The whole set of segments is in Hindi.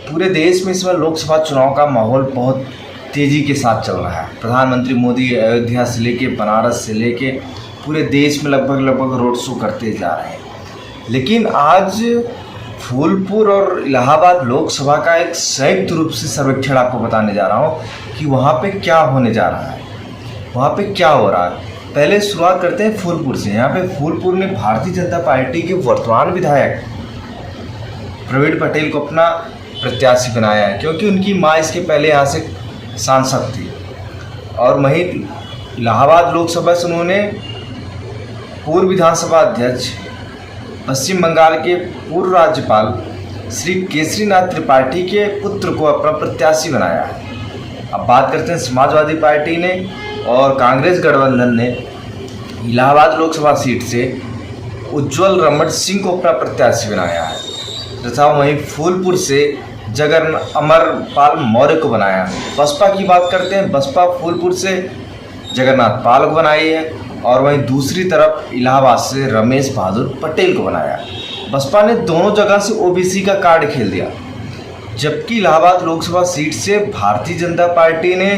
पूरे देश में इस समय लोकसभा चुनाव का माहौल बहुत तेज़ी के साथ चल रहा है। प्रधानमंत्री मोदी अयोध्या से लेके बनारस से लेके पूरे देश में लगभग रोड शो करते जा रहे हैं। लेकिन आज फूलपुर और इलाहाबाद लोकसभा का एक संयुक्त रूप से सर्वेक्षण आपको बताने जा रहा हूँ कि वहाँ पे क्या होने जा रहा है, वहाँ पे क्या हो रहा है। पहले शुरुआत करते हैं फूलपुर से। यहाँ पे फूलपुर ने भारतीय जनता पार्टी के वर्तमान विधायक प्रवीण पटेल को अपना प्रत्याशी बनाया है, क्योंकि उनकी मां इसके पहले यहाँ से सांसद थी। और वहीं इलाहाबाद लोकसभा से उन्होंने पूर्व विधानसभा अध्यक्ष, पश्चिम बंगाल के पूर्व राज्यपाल श्री केसरीनाथ त्रिपाठी के पुत्र को अपना प्रत्याशी बनाया है। अब बात करते हैं समाजवादी पार्टी ने और कांग्रेस गठबंधन ने इलाहाबाद लोकसभा सीट से उज्ज्वल रमण सिंह को अपना प्रत्याशी बनाया है, तथा वहीं फूलपुर से जगन अमरपाल मौर्य को बनाया है। बसपा की बात करते हैं, बसपा फूलपुर से जगन्नाथ पाल को बनाई है और वहीं दूसरी तरफ इलाहाबाद से रमेश बहादुर पटेल को बनाया। बसपा ने दोनों जगह से ओबीसी का कार्ड खेल दिया, जबकि इलाहाबाद लोकसभा सीट से भारतीय जनता पार्टी ने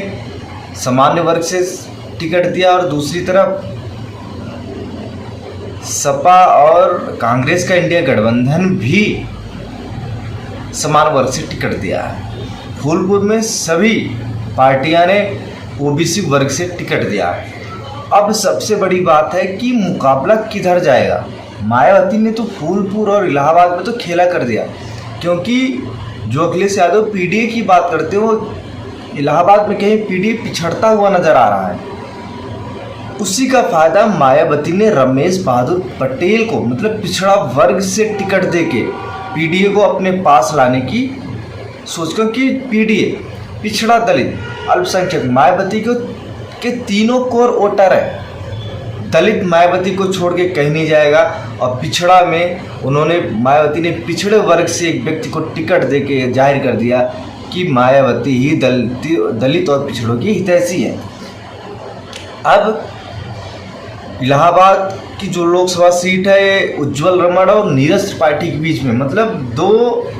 सामान्य वर्ग से टिकट दिया और दूसरी तरफ सपा और कांग्रेस का इंडिया गठबंधन भी समान वर्ग से टिकट दिया है। फूलपुर में सभी पार्टियां ने ओबीसी वर्ग से टिकट दिया है। अब सबसे बड़ी बात है कि मुकाबला किधर जाएगा। मायावती ने तो फूलपुर और इलाहाबाद में तो खेला कर दिया, क्योंकि जो अखिलेश यादव पीडीए की बात करते हो, इलाहाबाद में कहीं पीडीए पिछड़ता हुआ नजर आ रहा है। उसी का फायदा मायावती ने रमेश बहादुर पटेल को, मतलब पिछड़ा वर्ग से टिकट देके पीडीए को अपने पास लाने की सोच, क्योंकि पीडीए पिछड़ा, दलित, अल्पसंख्यक मायावती के तीनों कोर वोटर है। दलित मायावती को छोड़ के कहीं नहीं जाएगा और पिछड़ा में मायावती ने पिछड़े वर्ग से एक व्यक्ति को टिकट देके जाहिर कर दिया कि मायावती ही दलित और पिछड़ों की हितैषी है। अब इलाहाबाद की जो लोकसभा सीट है उज्ज्वल रमण और नीरज त्रिपाठी के बीच में, मतलब दो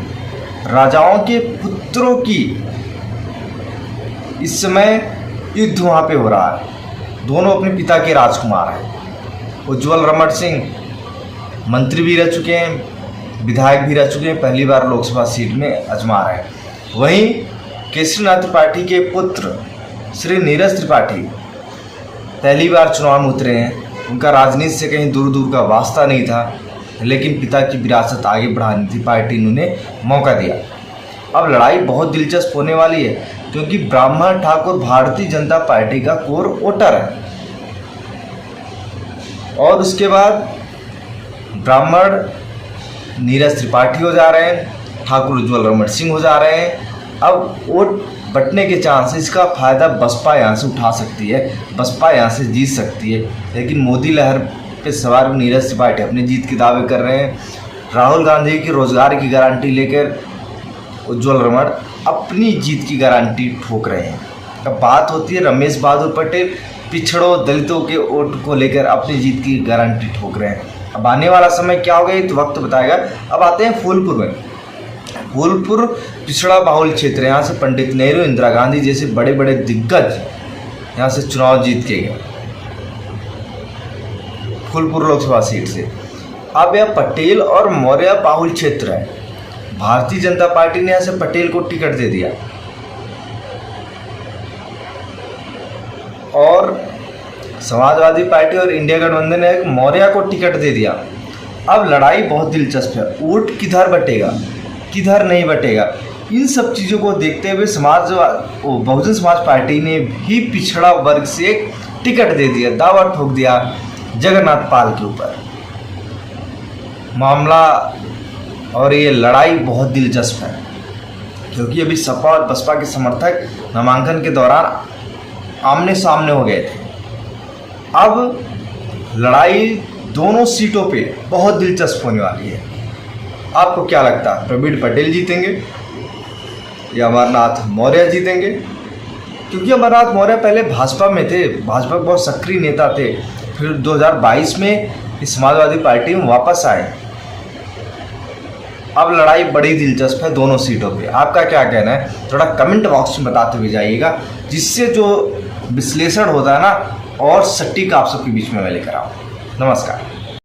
राजाओं के पुत्रों की इस समय युद्ध वहाँ पे हो रहा है। दोनों अपने पिता के राजकुमार हैं। उज्ज्वल रमण सिंह मंत्री भी रह चुके हैं, विधायक भी रह चुके हैं, पहली बार लोकसभा सीट में अजमा रहे हैं। वहीं केसरीनाथ त्रिपाठी के पुत्र श्री नीरज त्रिपाठी पहली बार चुनाव में उतरे हैं। उनका राजनीति से कहीं दूर दूर का वास्ता नहीं था, लेकिन पिता की विरासत आगे बढ़ानी थी, पार्टी ने उन्हें मौका दिया। अब लड़ाई बहुत दिलचस्प होने वाली है, क्योंकि ब्राह्मण ठाकुर भारतीय जनता पार्टी का कोर वोटर है और उसके बाद ब्राह्मण नीरज त्रिपाठी हो जा रहे हैं, ठाकुर उज्ज्वल रमण सिंह हो जा रहे हैं। अब वोट बंटने के चांस, इसका फायदा बसपा यहाँ से उठा सकती है, बसपा यहाँ से जीत सकती है। लेकिन मोदी लहर पे सवार नीरज त्रिपाठी अपनी जीत के दावे कर रहे हैं। राहुल गांधी की रोजगार की गारंटी लेकर उज्ज्वल रमण अपनी जीत की गारंटी ठोक रहे हैं। अब बात होती है रमेश बहादुर पटेल, पिछड़ों दलितों के वोट को लेकर अपनी जीत की गारंटी ठोक रहे हैं। अब आने वाला समय क्या होगा ये तो वक्त बताएगा। अब आते हैं फूलपुर में। फूलपुर पिछड़ा बाहुल क्षेत्र है। यहाँ से पंडित नेहरू, इंदिरा गांधी जैसे बड़े बड़े दिग्गज यहाँ से चुनाव जीत के गए फूलपुर लोकसभा सीट से। अब यह पटेल और मौर्य बाहुल क्षेत्र है। भारतीय जनता पार्टी ने यहाँ से पटेल को टिकट दे दिया और समाजवादी पार्टी और इंडिया गठबंधन ने मौर्य को टिकट दे दिया। अब लड़ाई बहुत दिलचस्प है। वोट किधर बटेगा, किधर नहीं बटेगा, इन सब चीज़ों को देखते हुए बहुजन समाज पार्टी ने भी पिछड़ा वर्ग से एक टिकट दे दिया, दावा ठोक दिया जगन्नाथ पाल के ऊपर मामला। और ये लड़ाई बहुत दिलचस्प है, क्योंकि अभी सपा और बसपा के समर्थक नामांकन के दौरान आमने सामने हो गए थे। अब लड़ाई दोनों सीटों पे बहुत दिलचस्प होने वाली है। आपको क्या लगता है, प्रवीण पटेल जीतेंगे या अमरनाथ मौर्य जीतेंगे? क्योंकि अमरनाथ मौर्य पहले भाजपा में थे, भाजपा के बहुत सक्रिय नेता थे, फिर 2022 में समाजवादी पार्टी में वापस आए। अब लड़ाई बड़ी दिलचस्प है दोनों सीटों पे। आपका क्या कहना है थोड़ा कमेंट बॉक्स में बताते हुए जाइएगा, जिससे जो विश्लेषण होता है ना और सटीक आप सबके बीच में मैं लेकर आऊँ। नमस्कार।